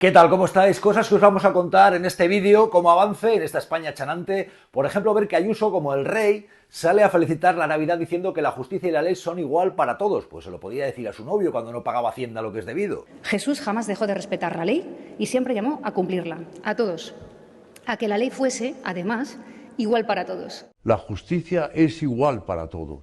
¿Qué tal? ¿Cómo estáis? Cosas que os vamos a contar en este vídeo, como avance en esta España chanante. Por ejemplo, ver que Ayuso, como el rey, sale a felicitar la Navidad diciendo que la justicia y la ley son igual para todos. Pues se lo podía decir a su novio cuando no pagaba Hacienda lo que es debido. Jesús jamás dejó de respetar la ley y siempre llamó a cumplirla, a todos. A que la ley fuese, además, igual para todos. La justicia es igual para todos.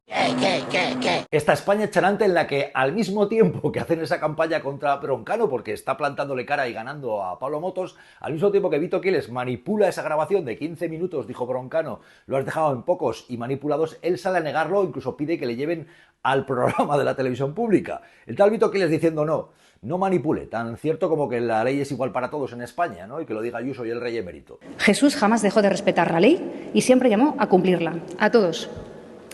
Esta España chanante en la que al mismo tiempo que hacen esa campaña contra Broncano porque está plantándole cara y ganando a Pablo Motos, al mismo tiempo que Vito Quiles manipula esa grabación de 15 minutos, dijo Broncano, lo has dejado en pocos y manipulados, él sale a negarlo, incluso pide que le lleven al programa de la televisión pública. El tal Vito Quiles diciendo no manipule, tan cierto como que la ley es igual para todos en España, ¿no? Y que lo diga Ayuso y el rey emérito. Jesús jamás dejó de respetar la ley y siempre llamó a cumplirla, a todos.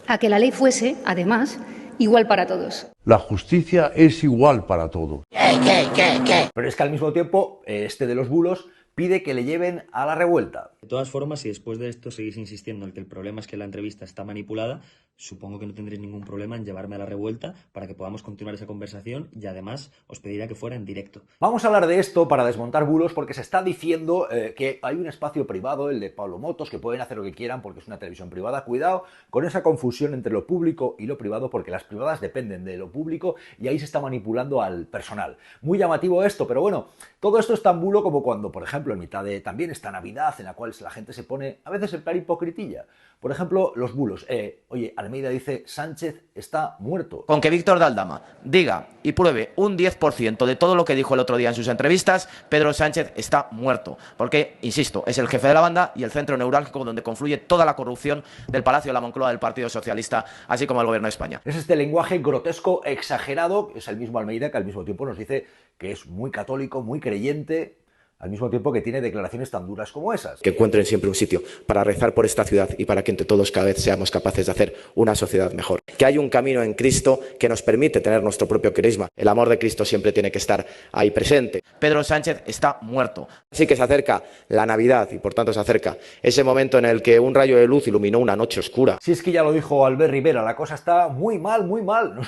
A que la ley fuese, además, igual para todos. La justicia es igual para todos. Pero es que al mismo tiempo, este de los bulos pide que le lleven a la revuelta. De todas formas, si después de esto seguís insistiendo en que el problema es que la entrevista está manipulada, supongo que no tendréis ningún problema en llevarme a la revuelta para que podamos continuar esa conversación y además os pediría que fuera en directo. Vamos a hablar de esto para desmontar bulos porque se está diciendo que hay un espacio privado, el de Pablo Motos, que pueden hacer lo que quieran porque es una televisión privada. Cuidado con esa confusión entre lo público y lo privado porque las privadas dependen de lo público y ahí se está manipulando al personal. Muy llamativo esto, pero bueno, todo esto es tan bulo como cuando, por ejemplo, en mitad de también esta Navidad en la cual la gente se pone a veces en plan hipocritilla. Por ejemplo, los bulos. Oye, Almeida dice, Sánchez está muerto. Con que Víctor de Aldama diga y pruebe un 10% de todo lo que dijo el otro día en sus entrevistas, Pedro Sánchez está muerto. Porque, insisto, es el jefe de la banda y el centro neurálgico donde confluye toda la corrupción del Palacio de la Moncloa del Partido Socialista, así como el Gobierno de España. Es este lenguaje grotesco, exagerado, es el mismo Almeida que al mismo tiempo nos dice que es muy católico, muy creyente, al mismo tiempo que tiene declaraciones tan duras como esas. Que encuentren siempre un sitio para rezar por esta ciudad y para que entre todos cada vez seamos capaces de hacer una sociedad mejor. Que hay un camino en Cristo que nos permite tener nuestro propio carisma. El amor de Cristo siempre tiene que estar ahí presente. Pedro Sánchez está muerto. Así que se acerca la Navidad y por tanto se acerca ese momento en el que un rayo de luz iluminó una noche oscura. Si es que ya lo dijo Albert Rivera, la cosa está muy mal, muy mal.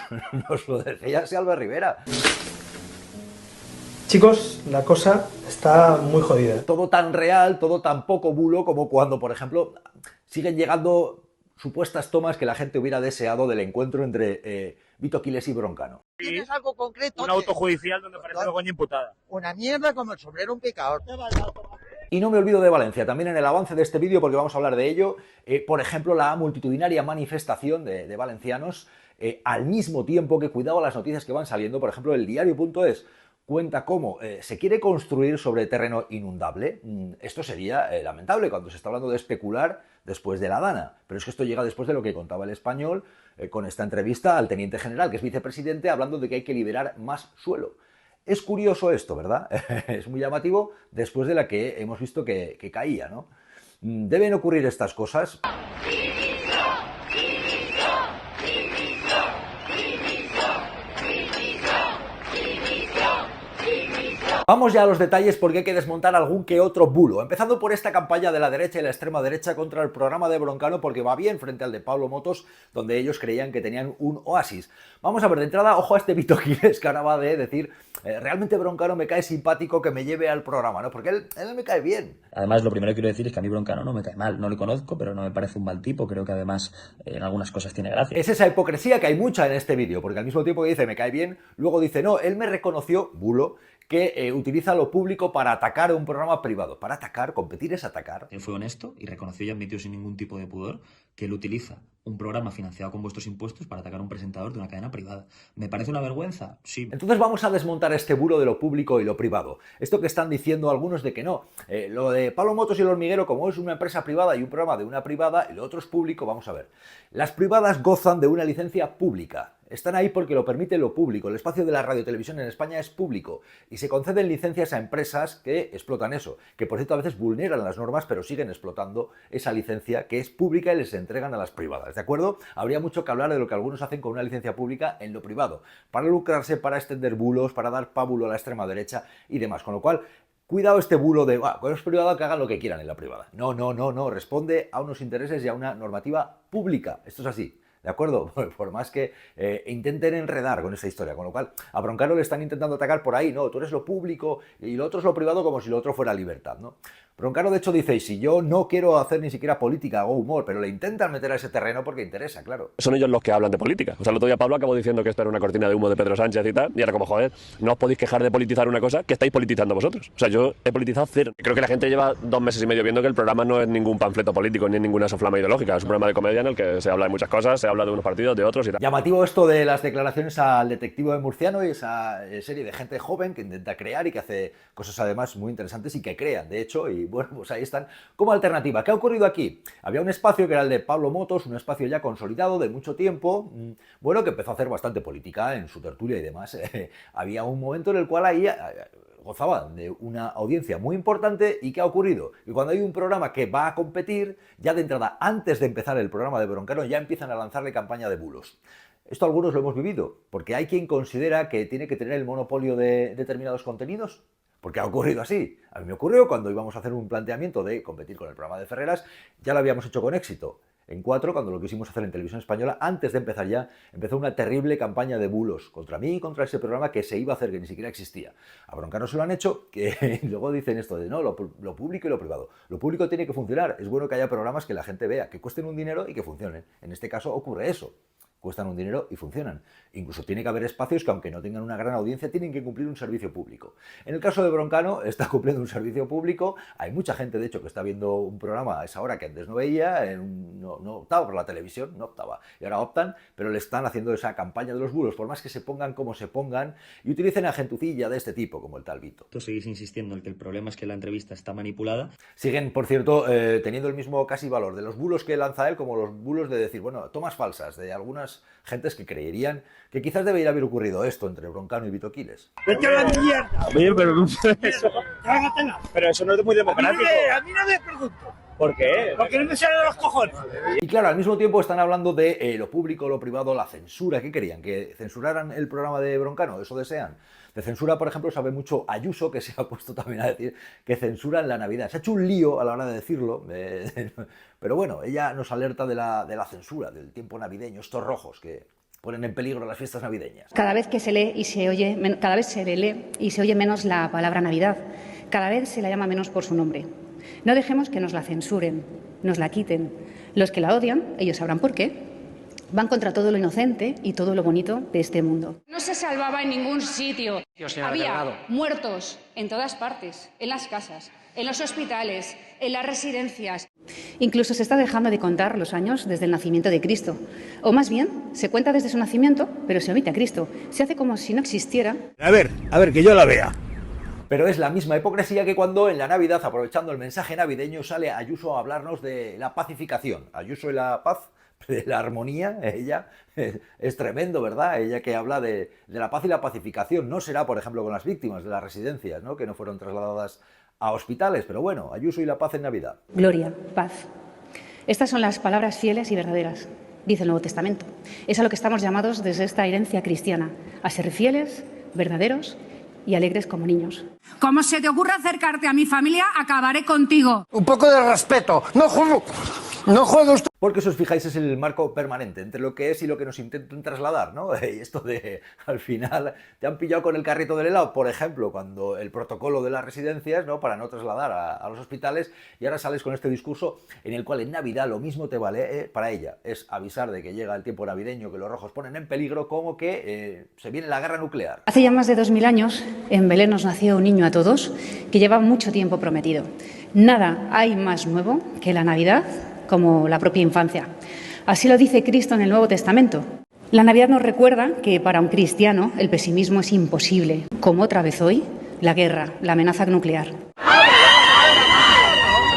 Nos lo decía así Albert Rivera. Chicos, la cosa está muy jodida. Todo tan real, todo tan poco bulo como cuando, por ejemplo, siguen llegando supuestas tomas que la gente hubiera deseado del encuentro entre Vito Quiles y Broncano. ¿Tienes algo concreto? Un auto judicial donde aparece Begoña imputada. Una mierda como el sombrero un picador. Y no me olvido de Valencia, también en el avance de este vídeo, porque vamos a hablar de ello. Por ejemplo, la multitudinaria manifestación de valencianos, al mismo tiempo que cuidado a las noticias que van saliendo. Por ejemplo, el diario.es cuenta cómo se quiere construir sobre terreno inundable. Esto sería lamentable cuando se está hablando de especular después de la Dana. Pero es que esto llega después de lo que contaba El Español con esta entrevista al teniente general, que es vicepresidente, hablando de que hay que liberar más suelo. Es curioso esto, ¿verdad? Es muy llamativo después de la que hemos visto que caía, ¿no? Deben ocurrir estas cosas. Vamos ya a los detalles porque hay que desmontar algún que otro bulo, empezando por esta campaña de la derecha y la extrema derecha contra el programa de Broncano porque va bien frente al de Pablo Motos, donde ellos creían que tenían un oasis. Vamos a ver, de entrada, ojo a este Vito Quiles que ahora va de decir, realmente Broncano me cae simpático que me lleve al programa, ¿no? Porque él me cae bien. Además, lo primero que quiero decir es que a mí Broncano no me cae mal, no le conozco, pero no me parece un mal tipo, creo que además en algunas cosas tiene gracia. Es esa hipocresía que hay mucha en este vídeo, porque al mismo tiempo que dice me cae bien, luego dice no, él me reconoció, bulo, que utiliza lo público para atacar a un programa privado. Para atacar, competir es atacar. Él fue honesto y reconoció y admitió sin ningún tipo de pudor que él utiliza un programa financiado con vuestros impuestos para atacar a un presentador de una cadena privada. ¿Me parece una vergüenza? Sí. Entonces vamos a desmontar este bulo de lo público y lo privado. Esto que están diciendo algunos de que no. Lo de Pablo Motos y el Hormiguero, como es una empresa privada y un programa de una privada, y lo otro es público, vamos a ver. Las privadas gozan de una licencia pública. Están ahí porque lo permite lo público. El espacio de la radiotelevisión en España es público y se conceden licencias a empresas que explotan eso, que por cierto a veces vulneran las normas pero siguen explotando esa licencia que es pública y les entregan a las privadas, ¿de acuerdo? Habría mucho que hablar de lo que algunos hacen con una licencia pública en lo privado, para lucrarse, para extender bulos, para dar pábulo a la extrema derecha y demás, con lo cual cuidado este bulo de, con los privados que hagan lo que quieran en la privada. No, responde a unos intereses y a una normativa pública, esto es así. ¿de acuerdo? Por más que intenten enredar con esta historia, con lo cual a Broncano le están intentando atacar por ahí, no, tú eres lo público y lo otro es lo privado, como si lo otro fuera libertad, ¿no? Broncano, de hecho, dice, si yo no quiero hacer ni siquiera política o humor, pero le intentan meter a ese terreno porque interesa, claro. Son ellos los que hablan de política. O sea, el otro día Pablo acabó diciendo que esto era una cortina de humo de Pedro Sánchez y tal, y ahora como, joder, no os podéis quejar de politizar una cosa que estáis politizando vosotros. O sea, yo he politizado cero. Creo que la gente lleva 2 meses y medio viendo que el programa no es ningún panfleto político ni ninguna soflama ideológica. Es un programa de comedia en el que se habla de muchas cosas, se habla de unos partidos, de otros y tal. Llamativo esto de las declaraciones al detective de Murciano y esa serie de gente joven que intenta crear y que hace cosas además muy interesantes y que crean, de hecho, y bueno, pues ahí están como alternativa. ¿Qué ha ocurrido aquí? Había un espacio que era el de Pablo Motos, un espacio ya consolidado de mucho tiempo, bueno, que empezó a hacer bastante política en su tertulia y demás. Había un momento en el cual ahí gozaban de una audiencia muy importante. ¿Y qué ha ocurrido? Y cuando hay un programa que va a competir, ya de entrada, antes de empezar el programa de Broncano, ya empiezan a lanzarle campaña de bulos. Esto algunos lo hemos vivido, porque hay quien considera que tiene que tener el monopolio de determinados contenidos. Porque ha ocurrido así. A mí me ocurrió cuando íbamos a hacer un planteamiento de competir con el programa de Ferreras, ya lo habíamos hecho con éxito. En 4, cuando lo quisimos hacer en Televisión Española, antes de empezar ya, empezó una terrible campaña de bulos contra mí y contra ese programa que se iba a hacer, que ni siquiera existía. A Broncano se lo han hecho, que luego dicen esto de no, lo público y lo privado. Lo público tiene que funcionar. Es bueno que haya programas que la gente vea, que cuesten un dinero y que funcionen. En este caso ocurre eso. Cuestan un dinero y funcionan. Incluso tiene que haber espacios que, aunque no tengan una gran audiencia, tienen que cumplir un servicio público. En el caso de Broncano, está cumpliendo un servicio público. Hay mucha gente, de hecho, que está viendo un programa a esa hora que antes no veía, no optaba por la televisión, no optaba. Y ahora optan, pero le están haciendo esa campaña de los bulos, por más que se pongan como se pongan, y utilicen a gentucilla de este tipo, como el tal Vito. Tú seguís insistiendo en que el problema es que la entrevista está manipulada. Siguen, por cierto, teniendo el mismo casi valor de los bulos que lanza él, como los bulos de decir, bueno, tomas falsas de algunas gentes que creerían que quizás debería haber ocurrido esto entre Broncano y Vito Quiles. ¡Vete a la mierda! Oye, pero no sé eso. Pero eso no es muy democrático. A mí no me pregunto. ¿Por qué? Porque no me salen los cojones. Y claro, al mismo tiempo están hablando de lo público, lo privado, la censura. ¿Qué querían? ¿Que censuraran el programa de Broncano? ¿Eso desean? De censura, por ejemplo, sabe mucho Ayuso, que se ha puesto también a decir que censuran la Navidad. Se ha hecho un lío a la hora de decirlo, pero bueno, ella nos alerta de la censura, del tiempo navideño, estos rojos que ponen en peligro las fiestas navideñas. Cada vez que se lee y se oye, cada vez se lee y se oye menos la palabra Navidad. Cada vez se la llama menos por su nombre. No dejemos que nos la censuren, nos la quiten. Los que la odian, ellos sabrán por qué. Van contra todo lo inocente y todo lo bonito de este mundo. No se salvaba en ningún sitio. Había muertos en todas partes, en las casas, en los hospitales, en las residencias. Incluso se está dejando de contar los años desde el nacimiento de Cristo. O más bien, se cuenta desde su nacimiento, pero se omite a Cristo. Se hace como si no existiera. A ver, que yo la vea. Pero es la misma hipocresía que cuando en la Navidad, aprovechando el mensaje navideño, sale Ayuso a hablarnos de la pacificación. Ayuso y la paz, de la armonía, ella es tremendo, ¿verdad? Ella que habla de la paz y la pacificación. No será, por ejemplo, con las víctimas de las residencias, ¿no? Que no fueron trasladadas a hospitales, pero bueno, Ayuso y la paz en Navidad. Gloria, paz. Estas son las palabras fieles y verdaderas, dice el Nuevo Testamento. Es a lo que estamos llamados desde esta herencia cristiana, a ser fieles, verdaderos y alegres como niños. Como se te ocurra acercarte a mi familia, acabaré contigo. Un poco de respeto. No juego. Porque si os fijáis es el marco permanente entre lo que es y lo que nos intentan trasladar, ¿no? Y esto de, al final, te han pillado con el carrito del helado, por ejemplo, cuando el protocolo de las residencias, ¿no? Para no trasladar a los hospitales, y ahora sales con este discurso en el cual en Navidad lo mismo te vale, para ella, es avisar de que llega el tiempo navideño, que los rojos ponen en peligro, como que se viene la guerra nuclear. Hace ya más de 2000 años, en Belén nos nació un niño a todos que lleva mucho tiempo prometido. Nada hay más nuevo que la Navidad, como la propia infancia. Así lo dice Cristo en el Nuevo Testamento. La Navidad nos recuerda que para un cristiano el pesimismo es imposible, como otra vez hoy, la guerra, la amenaza nuclear.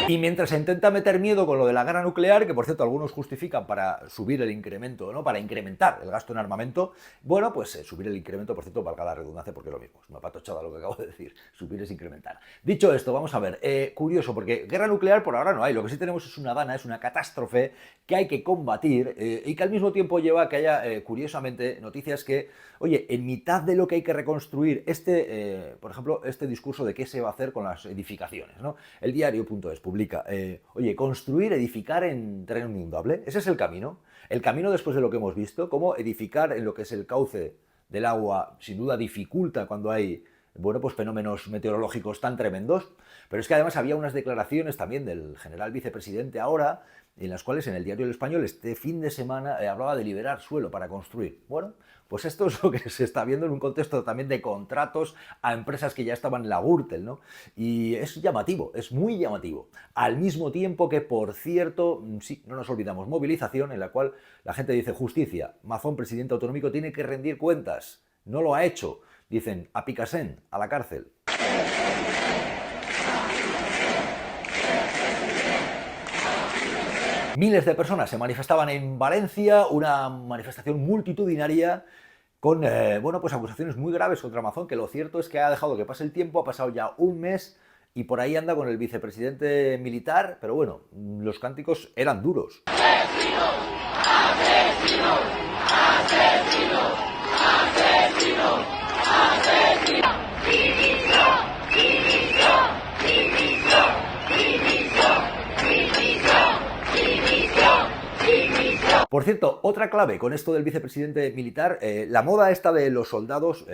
Y mientras se intenta meter miedo con lo de la guerra nuclear, que por cierto algunos justifican para subir el incremento, ¿no? Para incrementar el gasto en armamento, bueno, pues subir el incremento, por cierto, valga la redundancia, porque es lo mismo, es una patochada lo que acabo de decir, subir es incrementar. Dicho esto, vamos a ver, curioso, porque guerra nuclear por ahora no hay, lo que sí tenemos es una dana, es una catástrofe que hay que combatir y que al mismo tiempo lleva a que haya, curiosamente, noticias que, oye, en mitad de lo que hay que reconstruir, por ejemplo, este discurso de qué se va a hacer con las edificaciones, ¿no? El diario.es publica publica, oye, construir, edificar en terreno inundable, ese es el camino. El camino después de lo que hemos visto, cómo edificar en lo que es el cauce del agua, sin duda dificulta cuando hay, bueno, pues fenómenos meteorológicos tan tremendos, pero es que además había unas declaraciones también del general vicepresidente ahora, en las cuales en el diario El Español este fin de semana hablaba de liberar suelo para construir. Bueno, pues esto es lo que se está viendo en un contexto también de contratos a empresas que ya estaban en la Gürtel, ¿no? Y es llamativo, es muy llamativo. Al mismo tiempo que, por cierto, sí, no nos olvidamos, movilización en la cual la gente dice justicia, Mazón, presidente autonómico, tiene que rendir cuentas. No lo ha hecho. Dicen, a Picassent, a la cárcel. Miles de personas se manifestaban en Valencia, una manifestación multitudinaria con bueno, pues acusaciones muy graves contra Mazón, que lo cierto es que ha dejado que pase el tiempo, ha pasado ya un mes y por ahí anda con el vicepresidente militar, pero bueno, los cánticos eran duros. ¡Asesino! ¡Asesino! ¡Asesino! ¡Asesino! ¡Asesino! ¡Dimisión! ¡Dimisión! ¡Dimisión! ¡Dimisión! Por cierto, otra clave con esto del vicepresidente militar, la moda esta de los soldados,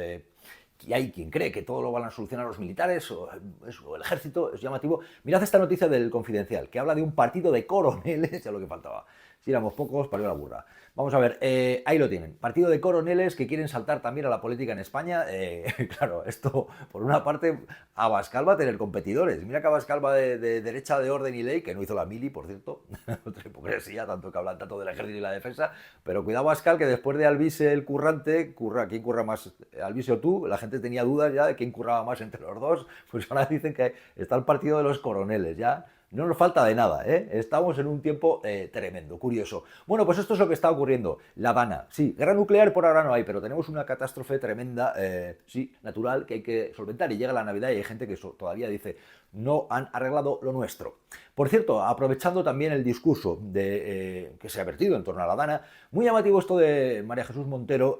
y hay quien cree que todo lo van a solucionar los militares o el ejército, es llamativo. Mirad esta noticia del Confidencial, que habla de un partido de coroneles, ya lo que faltaba. Si éramos pocos, parió la burra. Vamos a ver, ahí lo tienen. Partido de coroneles que quieren saltar también a la política en España. Claro, esto, por una parte, Abascal va a tener competidores. Mira que Abascal va de derecha, de orden y ley, que no hizo la mili, por cierto. Otra hipocresía, tanto que hablan tanto del ejército y la defensa. Pero cuidado, Abascal, que después de Alvise el currante, ¿quién curra más? Alvise o tú, la gente tenía dudas ya de quién curraba más entre los dos. Pues ahora dicen que está el partido de los coroneles, ya. No nos falta de nada, ¿eh? Estamos en un tiempo tremendo, curioso. Bueno, pues esto es lo que está ocurriendo. La Habana, sí, guerra nuclear por ahora no hay, pero tenemos una catástrofe tremenda, sí, natural, que hay que solventar. Y llega la Navidad y hay gente que todavía dice, no han arreglado lo nuestro. Por cierto, aprovechando también el discurso que se ha vertido en torno a La Habana, muy llamativo esto de María Jesús Montero,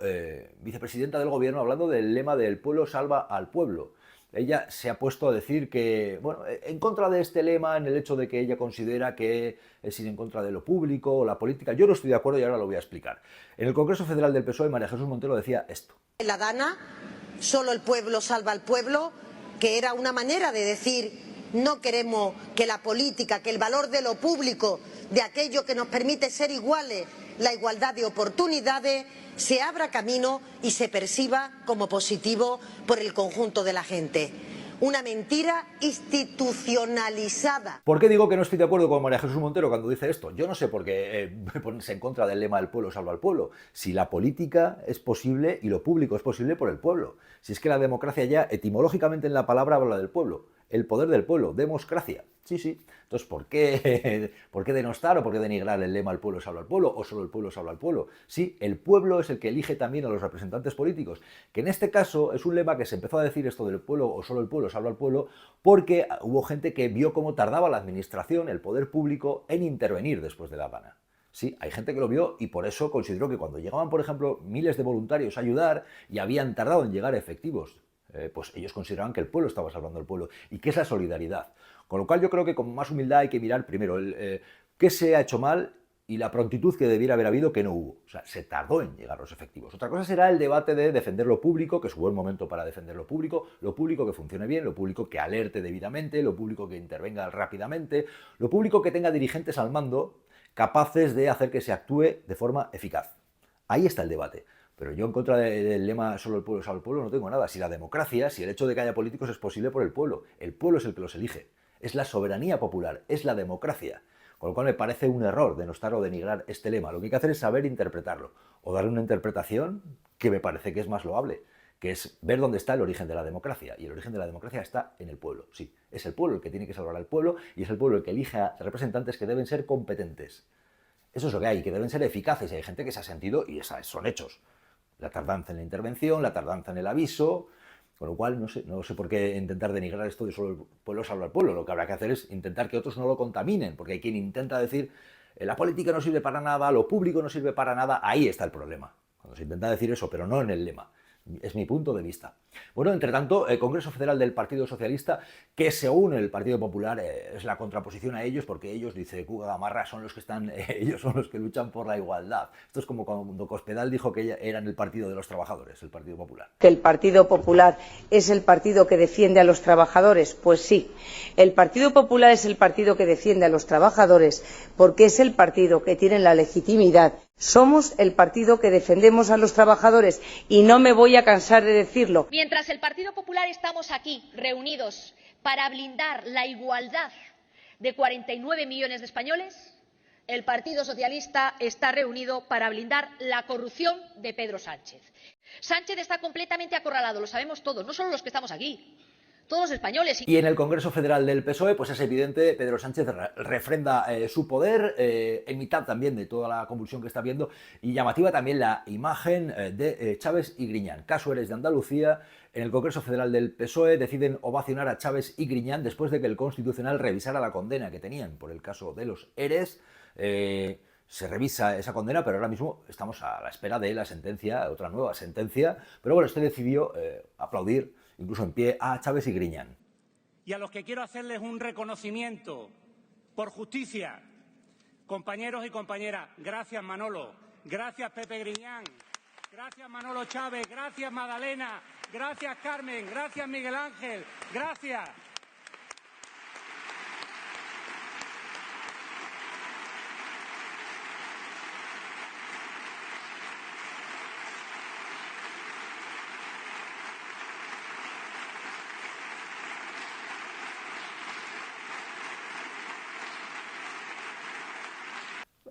vicepresidenta del gobierno, hablando del lema del pueblo salva al pueblo. Ella se ha puesto a decir que, bueno, en contra de este lema, en el hecho de que ella considera que es ir en contra de lo público o la política. Yo no estoy de acuerdo y ahora lo voy a explicar. En el Congreso Federal del PSOE, María Jesús Montero decía esto. La Dana, solo el pueblo salva al pueblo, que era una manera de decir, no queremos que la política, que el valor de lo público, de aquello que nos permite ser iguales, la igualdad de oportunidades, se abra camino y se perciba como positivo por el conjunto de la gente. Una mentira institucionalizada. ¿Por qué digo que no estoy de acuerdo con María Jesús Montero cuando dice esto? Yo no sé por qué ponerse en contra del lema del pueblo salva al pueblo. Si la política es posible y lo público es posible por el pueblo. Si es que la democracia ya etimológicamente en la palabra habla del pueblo. El poder del pueblo, democracia. Sí, sí. Entonces, ¿por qué denostar o por qué denigrar el lema el pueblo salva al pueblo o solo el pueblo salva al pueblo? Sí, el pueblo es el que elige también a los representantes políticos, que en este caso es un lema que se empezó a decir esto del pueblo o solo el pueblo salva al pueblo porque hubo gente que vio cómo tardaba la administración, el poder público, en intervenir después de La Habana. Sí, hay gente que lo vio y por eso consideró que cuando llegaban, por ejemplo, miles de voluntarios a ayudar y habían tardado en llegar efectivos, pues ellos consideraban que el pueblo estaba salvando al pueblo y que es la solidaridad. Con lo cual yo creo que con más humildad hay que mirar primero qué se ha hecho mal y la prontitud que debiera haber habido que no hubo. O sea, se tardó en llegar los efectivos. Otra cosa será el debate de defender lo público, que es un buen momento para defender lo público que funcione bien, lo público que alerte debidamente, lo público que intervenga rápidamente, lo público que tenga dirigentes al mando capaces de hacer que se actúe de forma eficaz. Ahí está el debate. Pero yo en contra del lema solo el pueblo salva al pueblo no tengo nada. Si la democracia, si el hecho de que haya políticos es posible por el pueblo es el que los elige. Es la soberanía popular, es la democracia. Con lo cual me parece un error denostar o denigrar este lema. Lo que hay que hacer es saber interpretarlo o darle una interpretación que me parece que es más loable, que es ver dónde está el origen de la democracia. Y el origen de la democracia está en el pueblo. Sí, es el pueblo el que tiene que salvar al pueblo y es el pueblo el que elige a representantes que deben ser competentes. Eso es lo que hay, que deben ser eficaces. Y hay gente que se ha sentido, y esas son hechos. La tardanza en la intervención, la tardanza en el aviso, con lo cual no sé por qué intentar denigrar esto de solo el pueblo salva al pueblo. Lo que habrá que hacer es intentar que otros no lo contaminen, porque hay quien intenta decir la política no sirve para nada, lo público no sirve para nada, ahí está el problema. Cuando se intenta decir eso, pero no en el lema. Es mi punto de vista. Bueno, entre tanto, el Congreso Federal del Partido Socialista, que según el Partido Popular es la contraposición a ellos, porque ellos, dice Cuca Gamarra, son los que están, ellos son los que luchan por la igualdad. Esto es como cuando Cospedal dijo que eran el partido de los trabajadores, el Partido Popular. ¿Que el Partido Popular es el partido que defiende a los trabajadores? Pues sí, el Partido Popular es el partido que defiende a los trabajadores porque es el partido que tiene la legitimidad. Somos el partido que defendemos a los trabajadores y no me voy a cansar de decirlo. Mientras el Partido Popular estamos aquí reunidos para blindar la igualdad de 49 millones de españoles, el Partido Socialista está reunido para blindar la corrupción de Pedro Sánchez. Sánchez está completamente acorralado, lo sabemos todos, no solo los que estamos aquí. Todos los españoles. Y en el Congreso Federal del PSOE, pues es evidente, Pedro Sánchez refrenda su poder, en mitad también de toda la convulsión que está viendo, y llamativa también la imagen de Chaves y Griñán. Caso Eres de Andalucía, en el Congreso Federal del PSOE deciden ovacionar a Chaves y Griñán después de que el Constitucional revisara la condena que tenían por el caso de los Eres. Se revisa esa condena, pero ahora mismo estamos a la espera de la sentencia, otra nueva sentencia, pero bueno, usted decidió aplaudir incluso en pie a Chaves y Griñán. Y a los que quiero hacerles un reconocimiento por justicia, compañeros y compañeras, gracias Manolo, gracias Pepe Griñán, gracias Manolo Chávez, gracias Magdalena, gracias Carmen, gracias Miguel Ángel, gracias.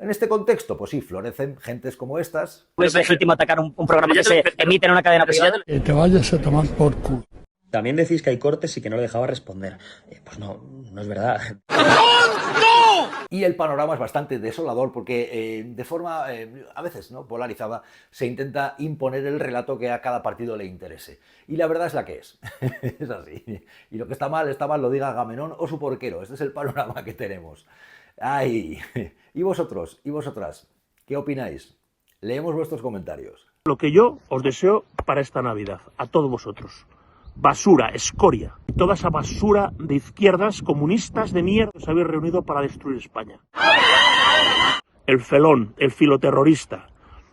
En este contexto, pues sí, florecen gentes como estas. ¿Es legítimo atacar un programa que se emite en una cadena privada? Que te vayas a tomar por culo. También decís que hay cortes y que no le dejaba responder. Pues no es verdad. Y el panorama es bastante desolador porque de forma a veces no polarizada se intenta imponer el relato que a cada partido le interese. Y la verdad es la que es. Es así. Y lo que está mal, lo diga Agamenón o su porquero. Este es el panorama que tenemos. ¡Ay! ¿Y vosotros? ¿Y vosotras? ¿Qué opináis? Leemos vuestros comentarios. Lo que yo os deseo para esta Navidad, a todos vosotros. Basura, escoria. Toda esa basura de izquierdas comunistas de mierda que os habéis reunido para destruir España. El felón, el filoterrorista,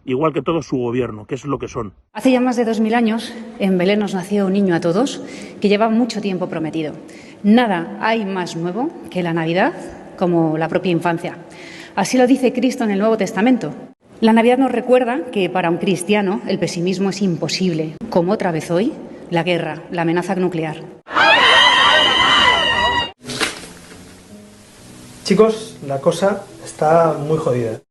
igual que todo su gobierno, que es lo que son. Hace ya más de 2000 años, en Belén nos nació un niño a todos que lleva mucho tiempo prometido. Nada hay más nuevo que la Navidad, como la propia infancia. Así lo dice Cristo en el Nuevo Testamento. La Navidad nos recuerda que para un cristiano el pesimismo es imposible, como otra vez hoy, la guerra, la amenaza nuclear. Chicos, la cosa está muy jodida.